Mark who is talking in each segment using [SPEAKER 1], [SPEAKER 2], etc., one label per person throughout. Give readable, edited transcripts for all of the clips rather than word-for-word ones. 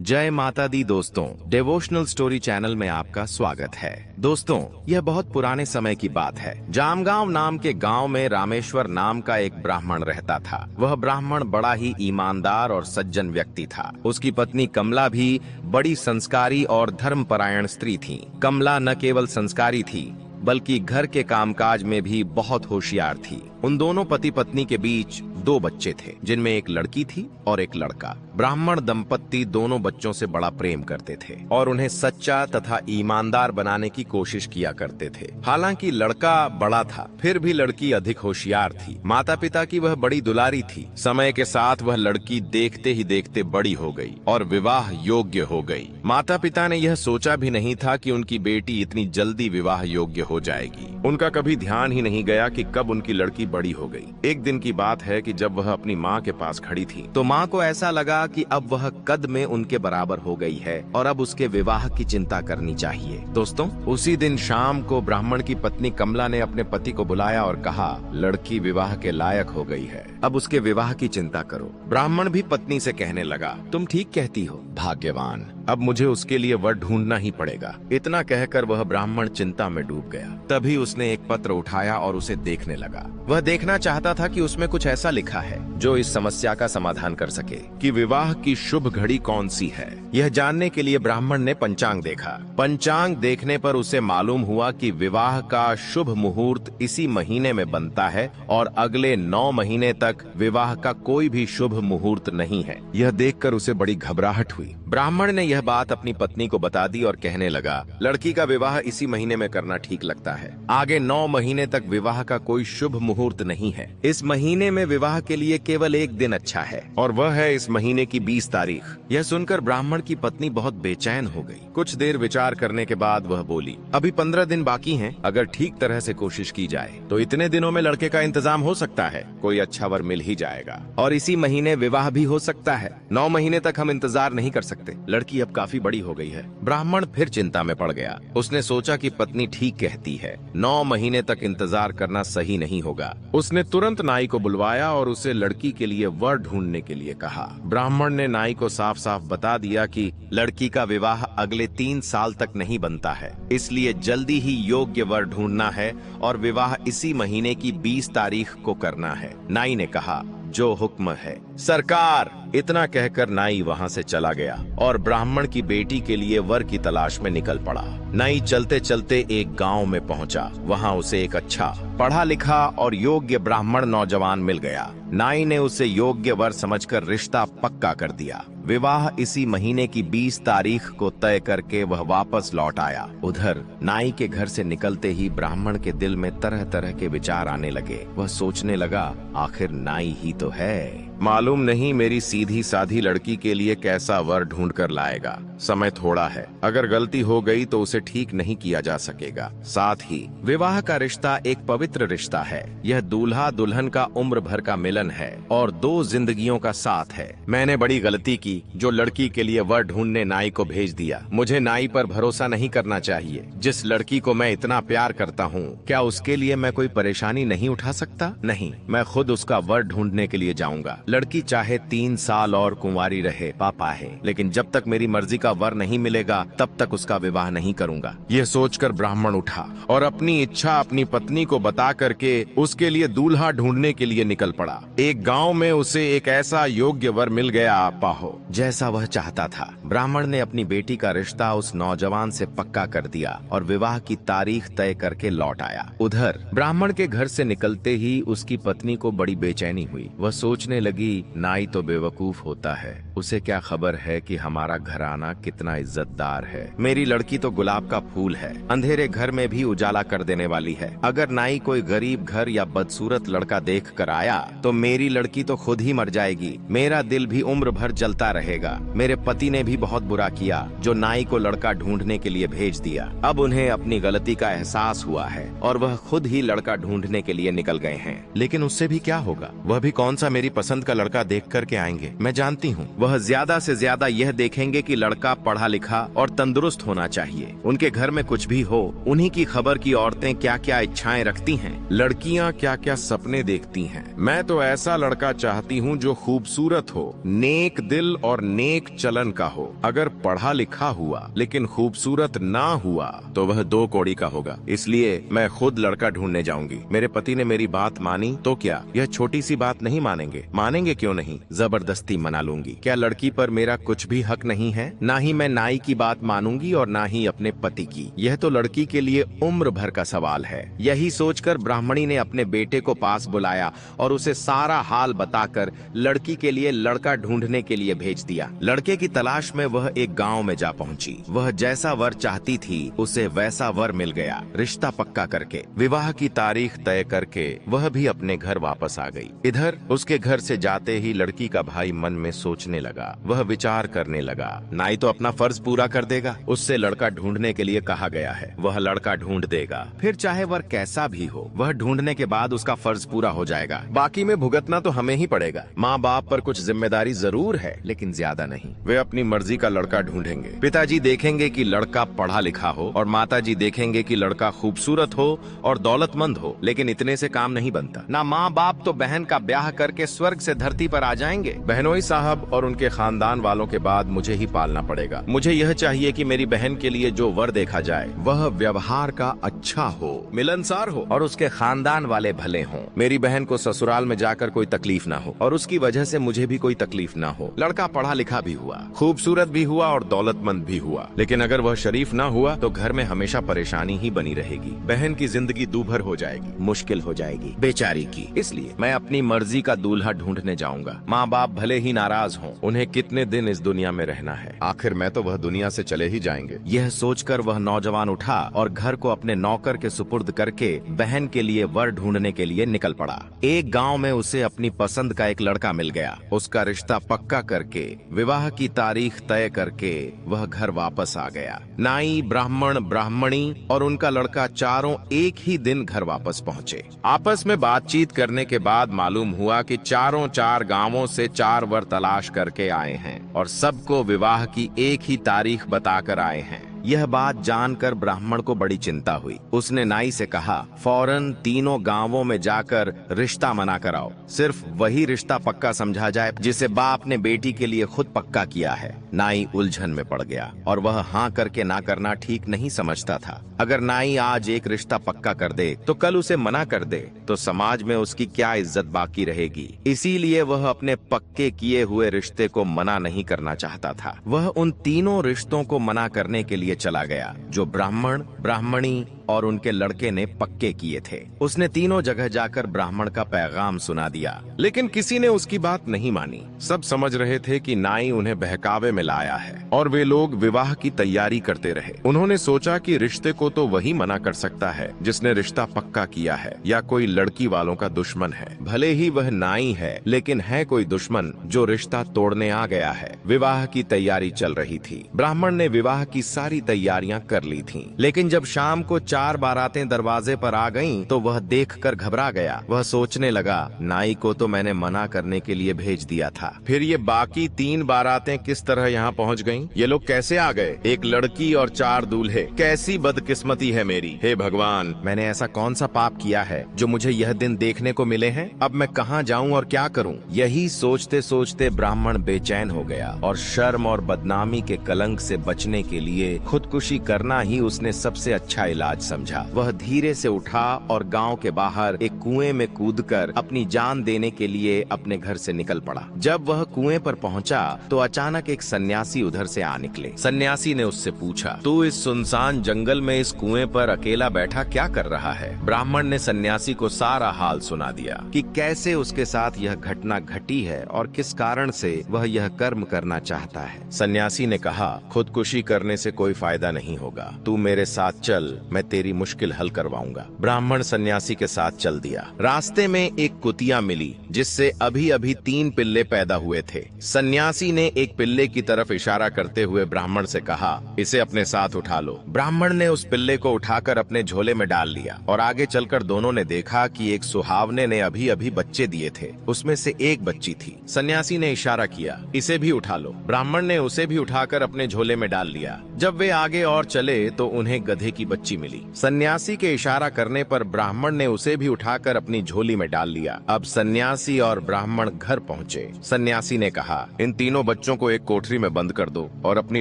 [SPEAKER 1] जय माता दी दोस्तों, डिवोशनल स्टोरी चैनल में आपका स्वागत है। दोस्तों, यह बहुत पुराने समय की बात है। जामगांव नाम के गांव में रामेश्वर नाम का एक ब्राह्मण रहता था। वह ब्राह्मण बड़ा ही ईमानदार और सज्जन व्यक्ति था। उसकी पत्नी कमला भी बड़ी संस्कारी और धर्मपरायण स्त्री थी। कमला न केवल संस्कारी थी बल्कि घर के कामकाज में भी बहुत होशियार थी। उन दोनों पति पत्नी के बीच 2 बच्चे थे, जिनमें एक लड़की थी और एक लड़का। ब्राह्मण दंपत्ति दोनों बच्चों से बड़ा प्रेम करते थे और उन्हें सच्चा तथा ईमानदार बनाने की कोशिश किया करते थे। हालांकि लड़का बड़ा था, फिर भी लड़की अधिक होशियार थी। माता पिता की वह बड़ी दुलारी थी। समय के साथ वह लड़की देखते ही देखते बड़ी हो गई और विवाह योग्य हो गई। माता पिता ने यह सोचा भी नहीं था कि उनकी बेटी इतनी जल्दी विवाह योग्य हो जाएगी। उनका कभी ध्यान ही नहीं गया कि कब उनकी लड़की बड़ी हो गई। एक दिन की बात है कि जब वह अपनी माँ के पास खड़ी थी तो माँ को ऐसा लगा कि अब वह कद में उनके बराबर हो गई है और अब उसके विवाह की चिंता करनी चाहिए। दोस्तों, उसी दिन शाम को ब्राह्मण की पत्नी कमला ने अपने पति को बुलाया और कहा, लड़की विवाह के लायक हो गई है, अब उसके विवाह की चिंता करो। ब्राह्मण भी पत्नी से कहने लगा, तुम ठीक कहती हो भाग्यवान, अब मुझे उसके लिए वर ढूंढना ही पड़ेगा। इतना कहकर वह ब्राह्मण चिंता में डूब गया। तभी उसने एक पत्र उठाया और उसे देखने लगा। वह देखना चाहता था कि उसमें कुछ ऐसा लिखा है जो इस समस्या का समाधान कर सके कि विवाह की शुभ घड़ी कौन सी है। यह जानने के लिए ब्राह्मण ने पंचांग देखा। पंचांग देखने पर उसे मालूम हुआ कि विवाह का शुभ मुहूर्त इसी महीने में बनता है और अगले 9 महीने तक विवाह का कोई भी शुभ मुहूर्त नहीं है। यह देखकर उसे बड़ी घबराहट हुई। ब्राह्मण ने यह बात अपनी पत्नी को बता दी और कहने लगा, लड़की का विवाह इसी महीने में करना ठीक लगता है। आगे 9 महीने तक विवाह का कोई शुभ मुहूर्त नहीं है। इस महीने में विवाह के लिए केवल एक दिन अच्छा है और वह है इस महीने की 20 तारीख। यह सुनकर ब्राह्मण की पत्नी बहुत बेचैन हो गई। कुछ देर विचार करने के बाद वह बोली, अभी 15 दिन बाकी हैं। अगर ठीक तरह से कोशिश की जाए तो इतने दिनों में लड़के का इंतजाम हो सकता है। कोई अच्छा वर मिल ही जाएगा और इसी महीने विवाह भी हो सकता है। 9 महीने तक हम इंतजार नहीं कर सकते। लड़की अब काफी बड़ी हो गई है। ब्राह्मण फिर चिंता में पड़ गया। उसने सोचा कि पत्नी ठीक कहती है, 9 महीने तक इंतजार करना सही नहीं होगा। उसने तुरंत नाई को बुलवाया और उसे लड़की के लिए वर ढूंढने के लिए कहा। ब्राह्मण ने नाई को साफ साफ बता दिया कि लड़की का विवाह अगले 3 साल तक नहीं बनता है, इसलिए जल्दी ही योग्य वर ढूंढना है और विवाह इसी महीने की 20 तारीख को करना है। नाई ने कहा, जो हुक्म है सरकार। इतना कहकर नाई वहां से चला गया और ब्राह्मण की बेटी के लिए वर की तलाश में निकल पड़ा। नाई चलते चलते एक गांव में पहुंचा। वहां उसे एक अच्छा पढ़ा लिखा और योग्य ब्राह्मण नौजवान मिल गया। नाई ने उसे योग्य वर समझकर रिश्ता पक्का कर दिया। विवाह इसी महीने की 20 तारीख को तय करके वह वापस लौट आया। उधर नाई के घर से निकलते ही ब्राह्मण के दिल में तरह तरह के विचार आने लगे। वह सोचने लगा, आखिर नाई ही तो है, मालूम नहीं मेरी सीधी साधी लड़की के लिए कैसा वर ढूंढ कर लाएगा। समय थोड़ा है, अगर गलती हो गई तो उसे ठीक नहीं किया जा सकेगा। साथ ही विवाह का रिश्ता एक पवित्र रिश्ता है। यह दूल्हा दुल्हन का उम्र भर का मिलन है और 2 जिंदगियों का साथ है। मैंने बड़ी गलती की जो लड़की के लिए वर ढूंढने नाई को भेज दिया। मुझे नाई पर भरोसा नहीं करना चाहिए। जिस लड़की को मैं इतना प्यार करता हूँ, क्या उसके लिए मैं कोई परेशानी नहीं उठा सकता? नहीं, मैं खुद उसका वर ढूंढने के लिए जाऊंगा। लड़की चाहे 3 साल और कुंवारी रहे, पापा है, लेकिन जब तक मेरी मर्जी का वर नहीं मिलेगा तब तक उसका विवाह नहीं करूंगा। यह सोचकर ब्राह्मण उठा और अपनी इच्छा अपनी पत्नी को बता करके उसके लिए दूल्हा ढूंढने के लिए निकल पड़ा। एक गांव में उसे एक ऐसा योग्य वर मिल गया, पाहो, जैसा वह चाहता था। ब्राह्मण ने अपनी बेटी का रिश्ता उस नौजवान से पक्का कर दिया और विवाह की तारीख तय करके लौट आया। उधर ब्राह्मण के घर से निकलते ही उसकी पत्नी को बड़ी बेचैनी हुई। वह सोचने लगी, नाई तो बेवकूफ होता है, उसे क्या खबर है कि हमारा घराना कितना इज्जतदार है। मेरी लड़की तो गुलाब का फूल है, अंधेरे घर में भी उजाला कर देने वाली है। अगर नाई कोई गरीब घर या बदसूरत लड़का देख कर आया तो मेरी लड़की तो खुद ही मर जाएगी। मेरा दिल भी उम्र भर जलता रहेगा। मेरे पति ने भी बहुत बुरा किया जो नाई को लड़का ढूंढने के लिए भेज दिया। अब उन्हें अपनी गलती का एहसास हुआ है और वह खुद ही लड़का ढूंढने के लिए निकल गए हैं। लेकिन उससे भी क्या होगा? वह भी कौन सा मेरी पसंद का लड़का देख करके आएंगे। मैं जानती हूँ वह ज्यादा से ज्यादा यह देखेंगे कि लड़का पढ़ा लिखा और तंदुरुस्त होना चाहिए। उनके घर में कुछ भी हो, उन्हीं की खबर की औरतें क्या क्या इच्छाएं रखती हैं, लड़कियां क्या क्या सपने देखती हैं। मैं तो ऐसा लड़का चाहती हूँ जो खूबसूरत हो, नेक दिल और नेक चलन का हो। अगर पढ़ा लिखा हुआ लेकिन खूबसूरत ना हुआ तो वह दो कौड़ी का होगा। इसलिए मैं खुद लड़का ढूंढने जाऊंगी। मेरे पति ने मेरी बात मानी तो क्या, यह छोटी सी बात नहीं मानेंगे? मानेंगे क्यों नहीं, जबरदस्ती मना लूंगी। क्या लड़की पर मेरा कुछ भी हक नहीं है? ना ही मैं नाई की बात मानूंगी और ना ही अपने पति की। यह तो लड़की के लिए उम्र भर का सवाल है। यही सोचकर ब्राह्मणी ने अपने बेटे को पास बुलाया और उसे सारा हाल बताकर लड़की के लिए लड़का ढूंढने के लिए भेज दिया। लड़के की तलाश में वह एक गाँव में जा पहुंची। वह जैसा वर चाहती थी उसे वैसा वर मिल गया। रिश्ता पक्का करके, विवाह की तारीख तय करके वह भी अपने घर वापस आ गई। इधर उसके घर से जाते ही लड़की का भाई मन में सोचने लगा। वह विचार करने लगा, नाई तो अपना फर्ज पूरा कर देगा, उससे लड़का ढूंढने के लिए कहा गया है, वह लड़का ढूंढ देगा। फिर चाहे वर कैसा भी हो, वह ढूंढने के बाद उसका फर्ज पूरा हो जाएगा। बाकी में भुगतना तो हमें ही पड़ेगा। माँ बाप पर कुछ जिम्मेदारी जरूर है लेकिन ज्यादा नहीं। वे अपनी मर्जी का लड़का ढूंढेंगे। पिताजी देखेंगे कि लड़का पढ़ा लिखा हो और माताजी देखेंगे कि लड़का खूबसूरत हो और दौलतमंद हो। लेकिन इतने से काम नहीं बनता। ना माँ बाप तो बहन का ब्याह करके स्वर्ग से धरती पर आ जाएंगे। बहनोई साहब और उनके खानदान वालों के बाद मुझे ही पालना पड़ेगा। मुझे यह चाहिए कि मेरी बहन के लिए जो वर देखा जाए वह व्यवहार का अच्छा हो, मिलनसार हो और उसके खानदान वाले भले हों। मेरी बहन को ससुराल में जाकर कोई तकलीफ ना हो और उसकी वजह से मुझे भी कोई तकलीफ ना हो। लड़का पढ़ा लिखा भी हुआ, खूबसूरत भी हुआ और दौलतमंद भी हुआ, लेकिन अगर वह शरीफ ना हुआ तो घर में हमेशा परेशानी ही बनी रहेगी। बहन की जिंदगी दूभर हो जाएगी, मुश्किल हो जाएगी बेचारी की। इसलिए मैं अपनी मर्जी का दूल्हा ढूंढने जाऊंगा। माँ बाप भले ही नाराज हों, उन्हें कितने दिन इस दुनिया में रहना है, आखिर मैं तो वह दुनिया से चले ही जाएंगे। यह सोचकर वह नौजवान उठा और घर को अपने नौकर के सुपुर्द करके बहन के लिए वर ढूंढने के लिए निकल पड़ा। एक गांव में उसे अपनी पसंद का एक लड़का मिल गया। उसका रिश्ता पक्का करके, विवाह की तारीख तय करके वह घर वापस आ गया। नाई, ब्राह्मण, ब्राह्मणी और उनका लड़का चारों एक ही दिन घर वापस पहुंचे। आपस में बातचीत करने के बाद मालूम हुआ कि चारों 4 गांवों से 4 वर तलाश करके आए हैं और सबको विवाह की एक ही तारीख बताकर आए हैं। यह बात जानकर ब्राह्मण को बड़ी चिंता हुई। उसने नाई से कहा, फौरन तीनों गांवों में जाकर रिश्ता मना कराओ। सिर्फ वही रिश्ता पक्का समझा जाए जिसे बाप ने बेटी के लिए खुद पक्का किया है। नाई उलझन में पड़ गया और वह हाँ करके ना करना ठीक नहीं समझता था। अगर नाई आज एक रिश्ता पक्का कर दे तो कल उसे मना कर दे तो समाज में उसकी क्या इज्जत बाकी रहेगी। इसीलिए वह अपने पक्के किए हुए रिश्ते को मना नहीं करना चाहता था। वह उन तीनों रिश्तों को मना करने के लिए चला गया जो ब्राह्मण, ब्राह्मणी और उनके लड़के ने पक्के किए थे। उसने तीनों जगह जाकर ब्राह्मण का पैगाम सुना दिया, लेकिन किसी ने उसकी बात नहीं मानी। सब समझ रहे थे कि नाई उन्हें बहकावे में लाया है और वे लोग विवाह की तैयारी करते रहे। उन्होंने सोचा कि रिश्ते को तो वही मना कर सकता है जिसने रिश्ता पक्का किया है या कोई लड़की वालों का दुश्मन है। भले ही वह नाई है लेकिन है कोई दुश्मन जो रिश्ता तोड़ने आ गया है। विवाह की तैयारी चल रही थी। ब्राह्मण ने विवाह की सारी तैयारियां कर ली थीं, लेकिन जब शाम को 4 बारातें दरवाजे पर आ गईं, तो वह देखकर घबरा गया। वह सोचने लगा, नाई को तो मैंने मना करने के लिए भेज दिया था, फिर ये बाकी 3 बारातें किस तरह यहाँ पहुँच गईं? ये लोग कैसे आ गए? एक लड़की और 4 दूल्हे, कैसी बदकिस्मती है मेरी। हे भगवान, मैंने ऐसा कौन सा पाप किया है जो मुझे यह दिन देखने को मिले हैं? अब मैं कहाँ जाऊँ और क्या करूँ? यही सोचते सोचते ब्राह्मण बेचैन हो गया और शर्म और बदनामी के कलंक से बचने के लिए खुदकुशी करना ही उसने सबसे अच्छा इलाज समझा। वह धीरे से उठा और गांव के बाहर एक कुएं में कूदकर अपनी जान देने के लिए अपने घर से निकल पड़ा। जब वह कुएं पर पहुंचा तो अचानक एक सन्यासी उधर से आ निकले। सन्यासी ने उससे पूछा, तू इस सुनसान जंगल में इस कुएं पर अकेला बैठा क्या कर रहा है? ब्राह्मण ने सन्यासी को सारा हाल सुना दिया कि कैसे उसके साथ यह घटना घटी है और किस कारण से वह यह कर्म करना चाहता है। सन्यासी ने कहा, खुदकुशी करने से कोई फायदा नहीं होगा, तू मेरे साथ चल, मैं तेरी मुश्किल हल करवाऊंगा। ब्राह्मण सन्यासी के साथ चल दिया। रास्ते में एक कुतिया मिली जिससे अभी अभी 3 पिल्ले पैदा हुए थे। सन्यासी ने एक पिल्ले की तरफ इशारा करते हुए ब्राह्मण से कहा, इसे अपने साथ उठा लो। ब्राह्मण ने उस पिल्ले को उठाकर अपने झोले में डाल लिया और आगे चलकर दोनों ने देखा कि एक सुहावने ने अभी अभी बच्चे दिए थे, उसमें से एक बच्ची थी। सन्यासी ने इशारा किया, इसे भी उठा लो। ब्राह्मण ने उसे भी उठाकर अपने झोले में डाल लिया। जब वे आगे और चले तो उन्हें गधे की बच्ची मिली। सन्यासी के इशारा करने पर ब्राह्मण ने उसे भी उठाकर अपनी झोली में डाल लिया। अब सन्यासी और ब्राह्मण घर पहुँचे। सन्यासी ने कहा, इन तीनों बच्चों को एक कोठरी में बंद कर दो और अपनी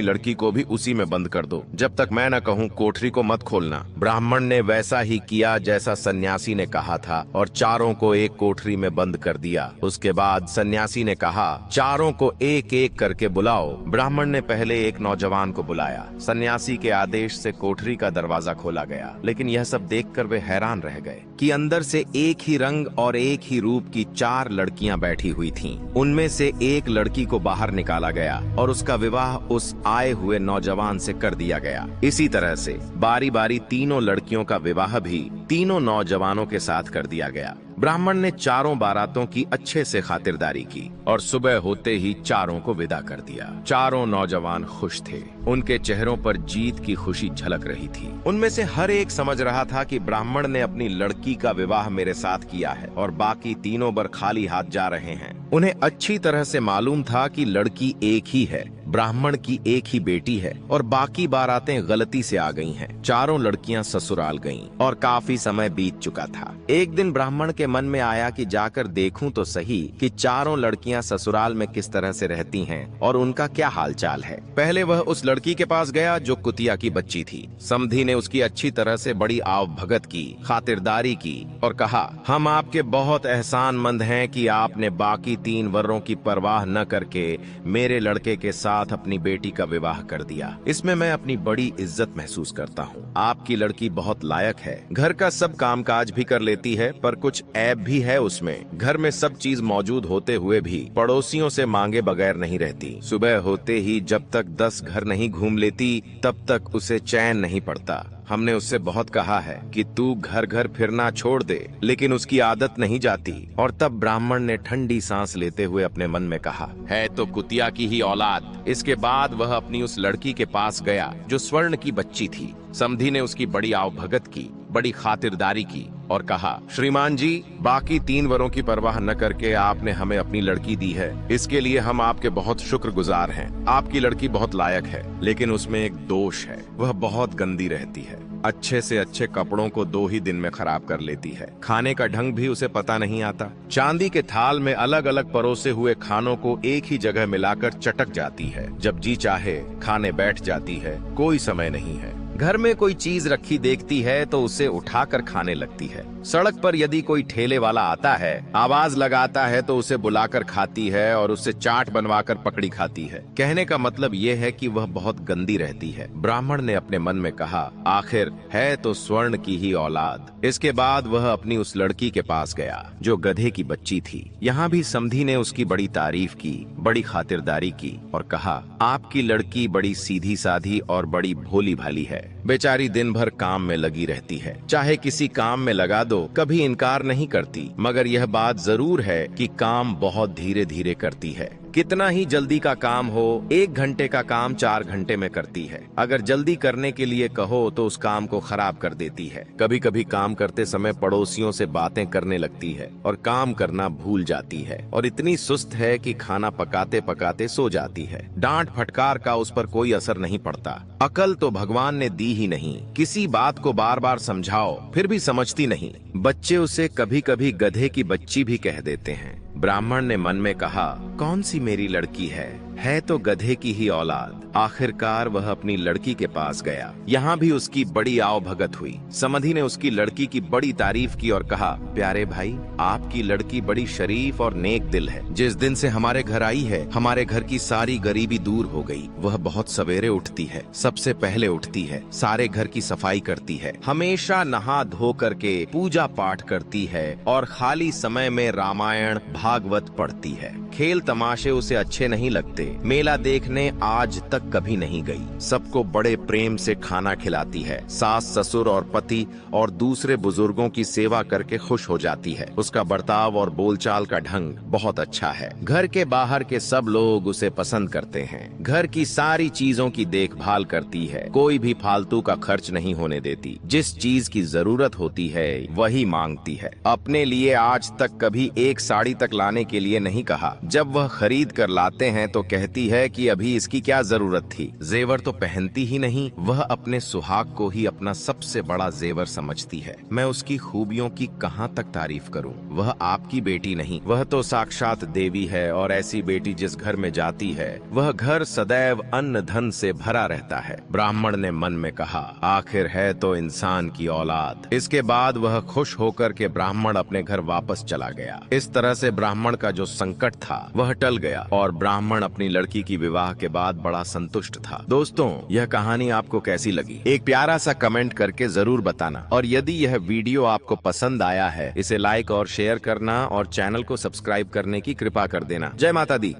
[SPEAKER 1] लड़की को भी उसी में बंद कर दो। जब तक मैं न कहूँ कोठरी को मत खोलना। ब्राह्मण ने वैसा ही किया जैसा सन्यासी ने कहा था और चारों को एक कोठरी में बंद कर दिया। उसके बाद सन्यासी ने कहा, चारों को एक एक करके बुलाओ। ब्राह्मण ने पहले एक नौजवान को बुलाया। सन्यासी के आदेश से कोठरी का दरवाजा खोला गया, लेकिन यह सब देखकर वे हैरान रह गए कि अंदर से एक ही रंग और एक ही रूप की 4 लड़कियां बैठी हुई थीं। उनमें से एक लड़की को बाहर निकाला गया और उसका विवाह उस आए हुए नौजवान से कर दिया गया। इसी तरह से बारी बारी तीनों लड़कियों का विवाह भी तीनों नौजवानों के साथ कर दिया गया। ब्राह्मण ने चारों बारातों की अच्छे से खातिरदारी की और सुबह होते ही चारों को विदा कर दिया। चारों नौजवान खुश थे। उनके चेहरों पर जीत की खुशी झलक रही थी। उनमें से हर एक समझ रहा था कि ब्राह्मण ने अपनी लड़की का विवाह मेरे साथ किया है और बाकी तीनों बर खाली हाथ जा रहे हैं। उन्हें अच्छी तरह से मालूम था कि लड़की एक ही है, ब्राह्मण की एक ही बेटी है और बाकी बारातें गलती से आ गई हैं। चारों लड़कियां ससुराल गईं और काफी समय बीत चुका था। एक दिन ब्राह्मण के मन में आया कि जाकर देखूं तो सही कि चारों लड़कियां ससुराल में किस तरह से रहती हैं और उनका क्या हालचाल है। पहले वह उस लड़की के पास गया जो कुतिया की बच्ची थी। समधी ने उसकी अच्छी तरह से बड़ी आवभगत की, खातिरदारी की और कहा, हम आपके बहुत एहसानमंद हैं कि आपने बाकी 3 वर्रों की परवाह न करके मेरे लड़के के साथ अपनी बेटी का विवाह कर दिया। इसमें मैं अपनी बड़ी इज्जत महसूस करता हूँ। आपकी लड़की बहुत लायक है, घर का सब कामकाज भी कर लेती है, पर कुछ ऐब भी है उसमें। घर में सब चीज मौजूद होते हुए भी पड़ोसियों से मांगे बगैर नहीं रहती। सुबह होते ही जब तक 10 घर नहीं घूम लेती तब तक उसे चैन नहीं पड़ता। हमने उससे बहुत कहा है कि तू घर घर फिरना छोड़ दे, लेकिन उसकी आदत नहीं जाती। और तब ब्राह्मण ने ठंडी सांस लेते हुए अपने मन में कहा, है तो कुतिया की ही औलाद। इसके बाद वह अपनी उस लड़की के पास गया जो स्वर्ण की बच्ची थी। समधी ने उसकी बड़ी आवभगत की, बड़ी खातिरदारी की और कहा, श्रीमान जी, बाकी 3 वरों की परवाह न करके आपने हमें अपनी लड़की दी है, इसके लिए हम आपके बहुत शुक्रगुजार हैं। आपकी लड़की बहुत लायक है, लेकिन उसमें एक दोष है, वह बहुत गंदी रहती है। अच्छे से अच्छे कपड़ों को 2 ही दिन में खराब कर लेती है। खाने का ढंग भी उसे पता नहीं आता। चांदी के थाल में अलग अलग परोसे हुए खानों को एक ही जगह मिलाकर चटक जाती है। जब जी चाहे खाने बैठ जाती है, कोई समय नहीं है। घर में कोई चीज रखी देखती है तो उसे उठाकर खाने लगती है। सड़क पर यदि कोई ठेले वाला आता है, आवाज लगाता है तो उसे बुलाकर खाती है और उससे चाट बनवाकर पकड़ी खाती है। कहने का मतलब ये है कि वह बहुत गंदी रहती है। ब्राह्मण ने अपने मन में कहा, आखिर है तो स्वर्ण की ही औलाद। इसके बाद वह अपनी उस लड़की के पास गया जो गधे की बच्ची थी। यहाँ भी समधी ने उसकी बड़ी तारीफ की, बड़ी खातिरदारी की और कहा, आपकी लड़की बड़ी सीधी साधी और बड़ी भोली भाली है। बेचारी दिन भर काम में लगी रहती है। चाहे किसी काम में लगा दो, कभी इनकार नहीं करती, मगर यह बात जरूर है कि काम बहुत धीरे धीरे करती है। कितना ही जल्दी का काम हो, 1 घंटे का काम 4 घंटे में करती है। अगर जल्दी करने के लिए कहो तो उस काम को खराब कर देती है। कभी कभी काम करते समय पड़ोसियों से बातें करने लगती है और काम करना भूल जाती है और इतनी सुस्त है कि खाना पकाते पकाते सो जाती है। डांट फटकार का उस पर कोई असर नहीं पड़ता। अकल तो भगवान ने दी ही नहीं। किसी बात को बार बार समझाओ फिर भी समझती नहीं। बच्चे उसे कभी कभी गधे की बच्ची भी कह देते हैं। ब्राह्मण ने मन में कहा, कौन सी मेरी लड़की है तो गधे की ही औलाद। आखिरकार वह अपनी लड़की के पास गया। यहाँ भी उसकी बड़ी आवभगत हुई। समधी ने उसकी लड़की की बड़ी तारीफ की और कहा, प्यारे भाई, आपकी लड़की बड़ी शरीफ और नेक दिल है। जिस दिन से हमारे घर आई है, हमारे घर की सारी गरीबी दूर हो गई। वह बहुत सवेरे उठती है, सबसे पहले उठती है, सारे घर की सफाई करती है, हमेशा नहा धो करके पूजा पाठ करती है और खाली समय में रामायण भागवत पढ़ती है। खेल तमाशे उसे अच्छे नहीं लगते। मेला देखने आज तक कभी नहीं गई। सबको बड़े प्रेम से खाना खिलाती है। सास ससुर और पति और दूसरे बुजुर्गों की सेवा करके खुश हो जाती है। उसका बर्ताव और बोलचाल का ढंग बहुत अच्छा है। घर के बाहर के सब लोग उसे पसंद करते हैं। घर की सारी चीजों की देखभाल करती है। कोई भी फालतू का खर्च नहीं होने देती। जिस चीज की जरूरत होती है वही मांगती है। अपने लिए आज तक कभी एक साड़ी तक लाने के लिए नहीं कहा। जब वह खरीद कर लाते हैं तो कहती है कि अभी इसकी क्या जरूरत थी। जेवर तो पहनती ही नहीं। वह अपने सुहाग को ही अपना सबसे बड़ा जेवर समझती है। मैं उसकी खूबियों की कहां तक तारीफ करूं। वह आपकी बेटी नहीं, वह तो साक्षात देवी है। और ऐसी बेटी जिस घर में जाती है वह घर सदैव अन्न धन से भरा रहता है। ब्राह्मण ने मन में कहा, आखिर है तो इंसान की औलाद। इसके बाद वह खुश होकर के ब्राह्मण अपने घर वापस चला गया। इस तरह से ब्राह्मण का जो संकट था वह टल गया और ब्राह्मण अपनी लड़की की विवाह के बाद बड़ा संतुष्ट था। दोस्तों, यह कहानी आपको कैसी लगी? एक प्यारा सा कमेंट करके जरूर बताना। और यदि यह वीडियो आपको पसंद आया है इसे लाइक और शेयर करना और चैनल को सब्सक्राइब करने की कृपा कर देना। जय माता दी।